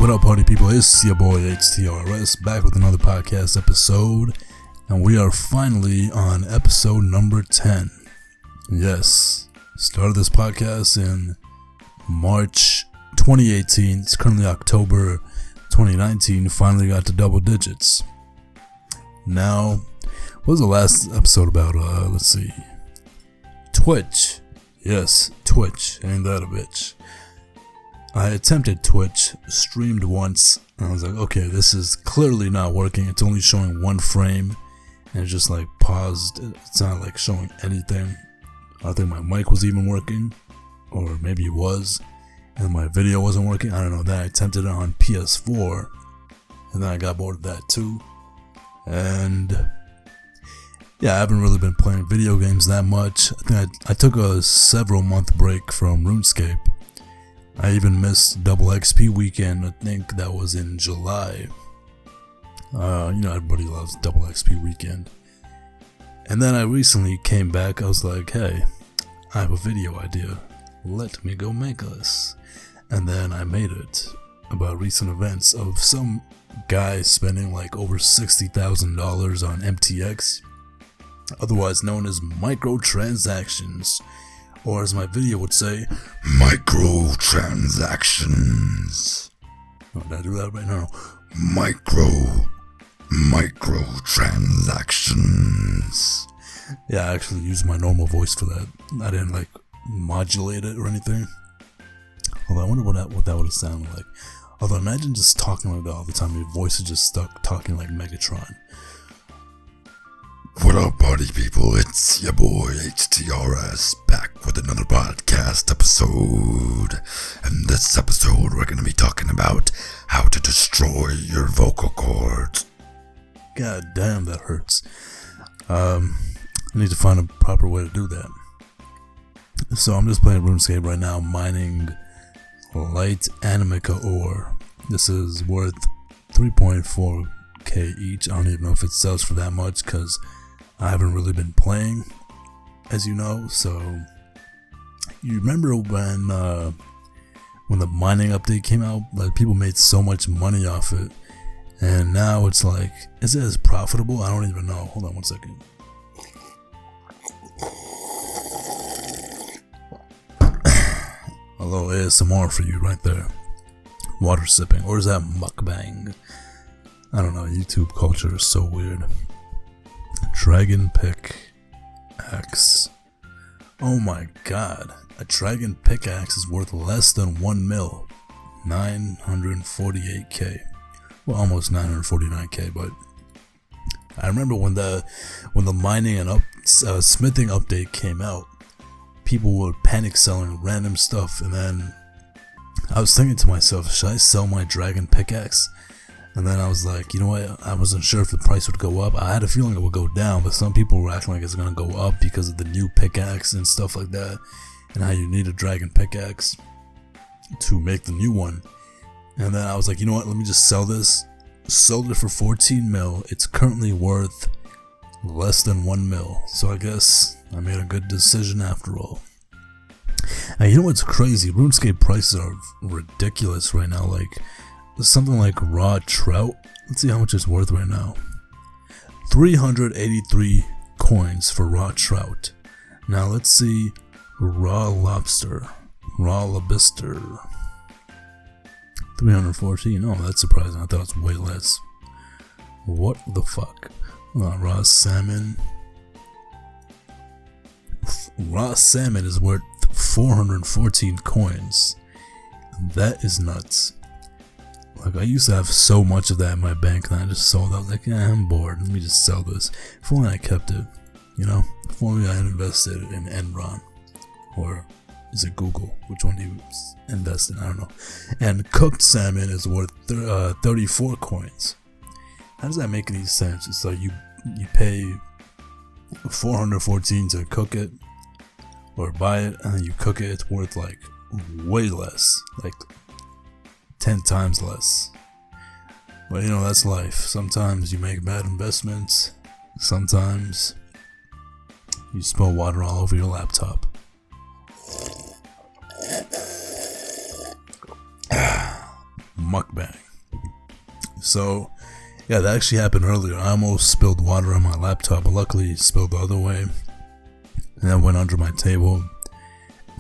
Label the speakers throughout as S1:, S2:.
S1: What up, party people? It's your boy HTRS back with another podcast episode, and we are finally on episode number 10. Yes, started this podcast in March 2018. It's currently October 2019. Finally got to double digits. Now, what was the last episode about? Let's see. Twitch. Yes, Twitch. Ain't that a bitch? I attempted Twitch, streamed once, and I was like, okay, this is clearly not working. It's only showing one frame, and it just like paused. It's not like showing anything. I don't think my mic was even working, or maybe it was, and my video wasn't working. I don't know. Then I attempted it on PS4, and then I got bored of that too. And yeah, I haven't really been playing video games that much. I think I took a several month break from Runescape. I even missed Double XP weekend. I think that was in July. Everybody loves Double XP weekend. And then I recently came back. I was like, hey, I have a video idea. Let me go make this. And then I made it about recent events of some guy spending like over $60,000 on MTX, otherwise known as microtransactions. Or as my video would say, microtransactions. Oh, did I do that right now? Microtransactions. Yeah, I actually used my normal voice for that. I didn't like modulate it or anything. Although I wonder what that would have sounded like. Although imagine just talking like that all the time. Your voice is just stuck talking like Megatron.
S2: What up, party people? It's your boy HTRS back with another podcast episode. In this episode, we're going to be talking about how to destroy your vocal cords.
S1: God damn, that hurts. I need to find a proper way to do that. So I'm just playing RuneScape right now, mining light animica ore. This is worth 3.4k each. I don't even know if it sells for that much because I haven't really been playing, as you know. So you remember when the mining update came out? Like, people made so much money off it, and now it's like, is it as profitable? I don't even know. Hold on one second. Hello, ASMR for you right there. Water sipping, or is that mukbang? I don't know. YouTube culture is so weird. Dragon pickaxe. Oh my god. A dragon pickaxe is worth less than 1 mil. 948k. Well, almost 949k, but I remember when the mining and smithing update came out, people were panic selling random stuff, and then I was thinking to myself, should I sell my dragon pickaxe? And then I was like, you know what, I wasn't sure if the price would go up. I had a feeling it would go down, but some people were acting like it's going to go up because of the new pickaxe and stuff like that, and how you need a dragon pickaxe to make the new one. And then I was like, you know what, let me just sell this. Sold it for 14 mil. It's currently worth less than 1 mil. So I guess I made a good decision after all. Now, you know what's crazy? RuneScape prices are ridiculous right now. Like, something like raw trout. Let's see how much it's worth right now. 383 coins for raw trout. Now let's see raw lobster. Raw lobster. 314. Oh, that's surprising. I thought it was way less. What the fuck? Raw salmon. Raw salmon is worth 414 coins. That is nuts. Like, I used to have so much of that in my bank, and I just sold. I was like, yeah, I'm bored. Let me just sell this. If only I kept it, you know? If only I had invested in Enron. Or is it Google? Which one do you invest in? I don't know. And cooked salmon is worth 34 coins. How does that make any sense? It's like you pay 414 to cook it, or buy it, and then you cook it. It's worth like way less. Like 10 times less. But you know, that's life. Sometimes you make bad investments. Sometimes you spill water all over your laptop. mukbang. So, yeah, that actually happened earlier. I almost spilled water on my laptop, but luckily it spilled the other way. And that went under my table.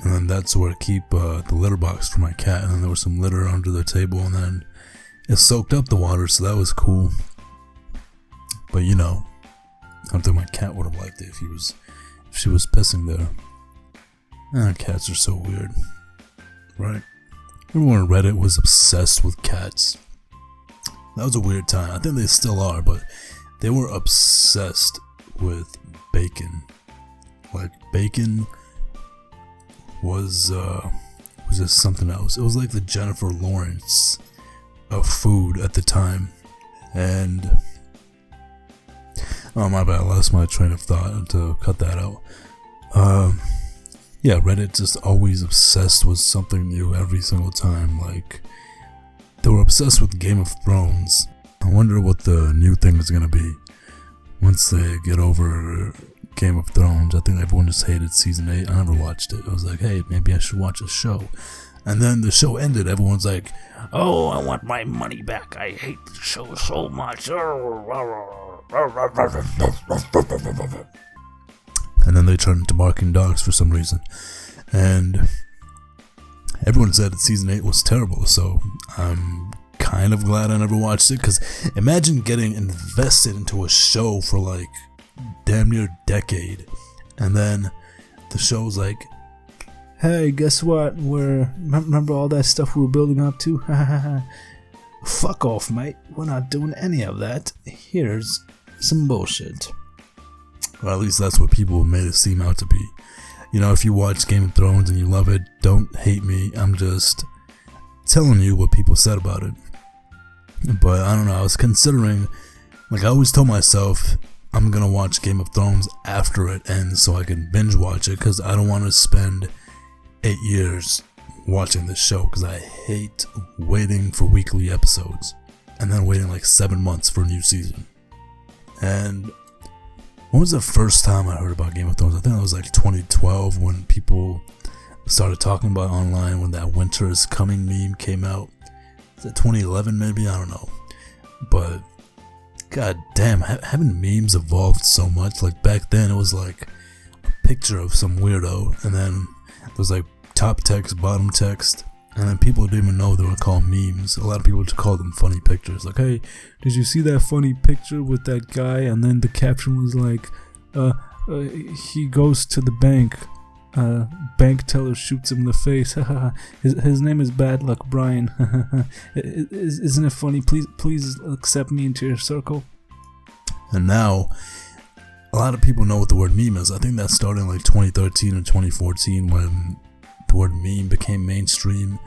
S1: And then that's where I keep the litter box for my cat. And then there was some litter under the table, and then it soaked up the water, so that was cool. But I don't think my cat would have liked it if she was pissing there. Cats are so weird, right? Everyone on Reddit was obsessed with cats. That was a weird time. I think they still are, but they were obsessed with bacon. Like, bacon was just something else. It was like the Jennifer Lawrence of food at the time. And oh, my bad, I lost my train of thought to cut that out. Yeah, Reddit just always obsessed with something new every single time. Like, they were obsessed with Game of Thrones. I wonder what the new thing is gonna be once they get over Game of Thrones. I think everyone just hated season 8. I never watched it. I was like, hey, maybe I should watch a show. And then the show ended. Everyone's like, oh, I want my money back. I hate the show so much. And then they turned into barking dogs for some reason. And everyone said that season 8 was terrible. So I'm kind of glad I never watched it. Because imagine getting invested into a show for like damn near a decade. And then the show's like, hey, guess what? Remember all that stuff we were building up to? Fuck off, mate. We're not doing any of that. Here's some bullshit. Or at least that's what people made it seem out to be. If you watch Game of Thrones and you love it, don't hate me. I'm just telling you what people said about it. But I don't know. I was considering, like, I always told myself I'm gonna watch Game of Thrones after it ends so I can binge watch it, because I don't want to spend 8 years watching this show, because I hate waiting for weekly episodes and then waiting like 7 months for a new season. And when was the first time I heard about Game of Thrones? I think it was like 2012 when people started talking about it online, when that Winter is Coming meme came out. Is it 2011 maybe? I don't know. But god damn, haven't memes evolved so much? Like, back then it was like a picture of some weirdo, and then there was like top text, bottom text, and then people didn't even know they were called memes. A lot of people just called them funny pictures. Like, hey, did you see that funny picture with that guy? And then the caption was like, he goes to the bank. Bank teller shoots him in the face. his name is Bad Luck Brian. Isn't it funny? Please accept me into your circle. And now a lot of people know what the word meme is. I think that started in like 2013 or 2014 when the word meme became mainstream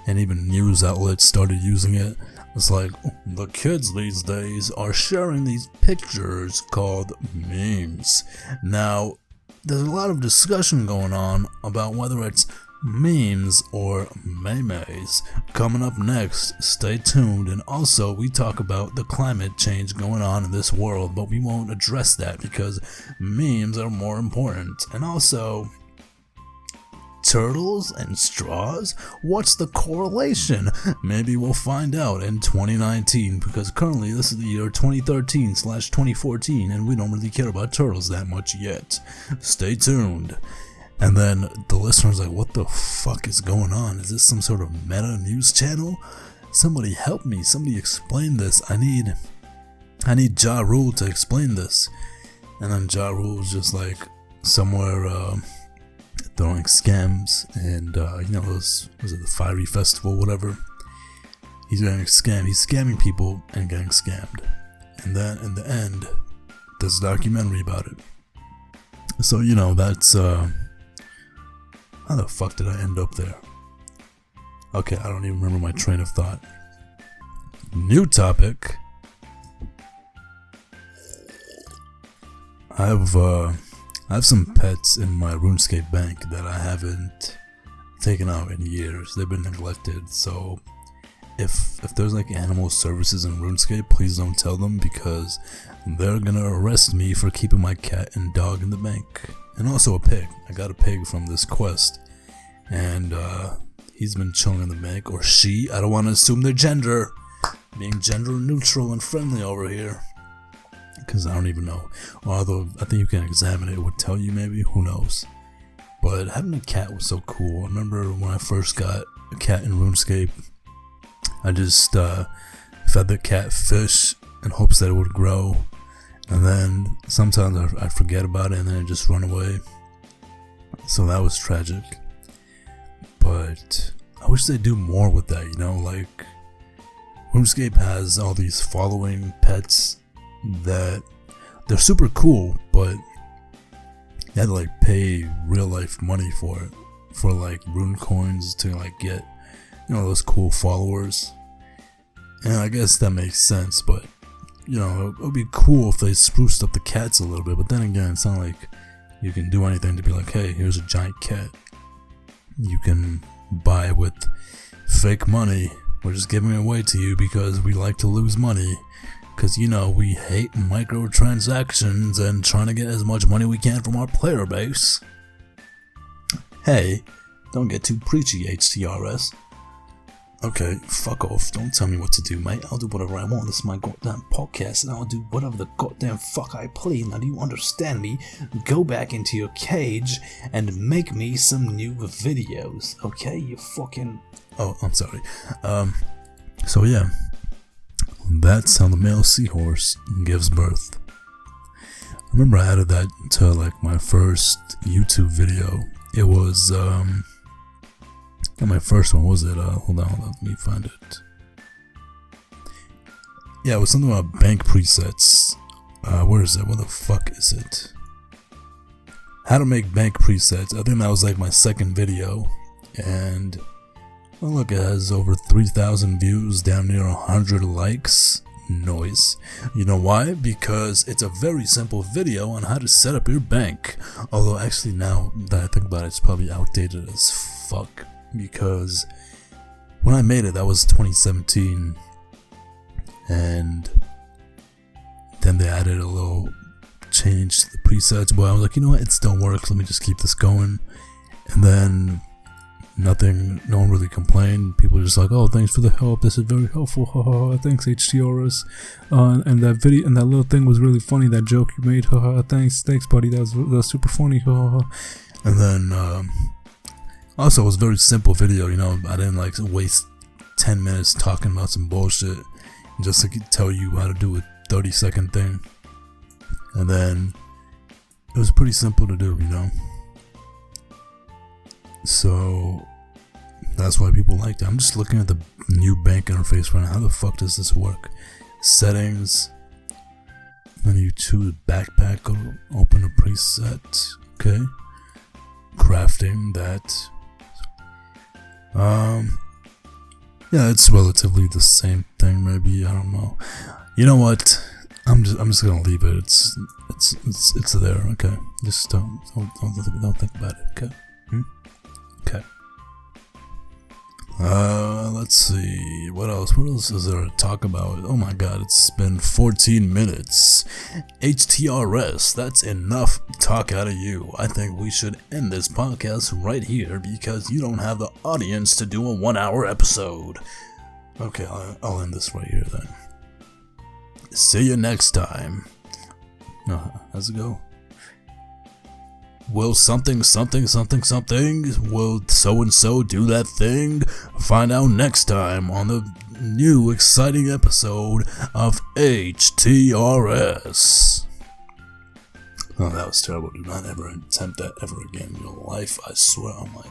S1: and even news outlets started using it. It's like, the kids these days are sharing these pictures called memes. Now, there's a lot of discussion going on about whether it's memes or memes. Coming up next, stay tuned. And also, we talk about the climate change going on in this world, but we won't address that because memes are more important. And also, turtles and straws? What's the correlation? Maybe we'll find out in 2019, because currently this is the year 2013/2014 and we don't really care about turtles that much yet. Stay tuned. And then the listener's like, what the fuck is going on? Is this some sort of meta news channel? Somebody help me. Somebody explain this. I need Ja Rule to explain this. And then Ja Rule was just like somewhere throwing scams and was it the Fiery Festival, whatever. He's getting scammed. He's scamming people and getting scammed. And then in the end, there's a documentary about it. So that's how the fuck did I end up there? Okay, I don't even remember my train of thought. New topic. I have some pets in my Runescape bank that I haven't taken out in years. They've been neglected, so if there's like animal services in Runescape, please don't tell them, because they're gonna arrest me for keeping my cat and dog in the bank. And also a pig. I got a pig from this quest, and he's been chilling in the bank, or she. I don't want to assume their gender. Being gender neutral and friendly over here. Because I don't even know. Although I think you can examine it. It would tell you maybe. Who knows. But having a cat was so cool. I remember when I first got a cat in RuneScape. I just fed the cat fish in hopes that it would grow. And then sometimes I'd forget about it and then it'd just run away. So that was tragic. But I wish they'd do more with that, like RuneScape has all these following pets that they're super cool, but you had to pay real life money for it, for rune coins to get those cool followers. And I guess that makes sense, but it would be cool if they spruced up the cats a little bit. But then again, it's not like you can do anything to be like, hey, here's a giant cat you can buy with fake money. We're just giving it away to you because we like to lose money. Because, we hate microtransactions and trying to get as much money we can from our player base. Hey, don't get too preachy, HTRS. Okay, fuck off. Don't tell me what to do, mate. I'll do whatever I want. This is my goddamn podcast, and I'll do whatever the goddamn fuck I please. Now, do you understand me? Go back into your cage and make me some new videos, okay? You fucking... Oh, I'm sorry. So yeah. That's how the male seahorse gives birth. I remember I added that to my first YouTube video. It was my first one, was it? Hold on, let me find it. Yeah, it was something about bank presets. Where is it? Where the fuck is it? How to make bank presets. I think that was my second video, and well, look, it has over 3,000 views, damn near 100 likes. Noise. You know why? Because it's a very simple video on how to set up your bank. Although, actually, now that I think about it, it's probably outdated as fuck. Because when I made it, that was 2017. And then they added a little change to the presets. But I was like, you know what? It still works. Let me just keep this going. And then... no one really complained. People were just like, oh, thanks for the help, this is very helpful, haha, thanks HTRS, and that video, and that little thing was really funny, that joke you made, haha, thanks buddy, that was super funny, haha. And then, also it was a very simple video, I didn't waste 10 minutes talking about some bullshit, just to tell you how to do a 30-second thing. And then, it was pretty simple to do, So that's why people liked it. I'm just looking at the new bank interface right now. How the fuck does this work? Settings. Then you choose backpack. Go to open a preset. Okay. Crafting that. Yeah, it's relatively the same thing. Maybe, I don't know. You know what? I'm just gonna leave it. It's there. Okay. Just don't think about it. Okay. Okay. Let's see. What else is there to talk about? Oh my god, it's been 14 minutes. HTRS, that's enough talk out of you. I think we should end this podcast right here because you don't have the audience to do a 1-hour episode. Okay, I'll end this right here then. See you next time. How's it go? Will something will so and so do that thing? Find out next time on the new exciting episode of HTRS. Oh, that was terrible. Do not ever attempt that ever again in your life. I swear on my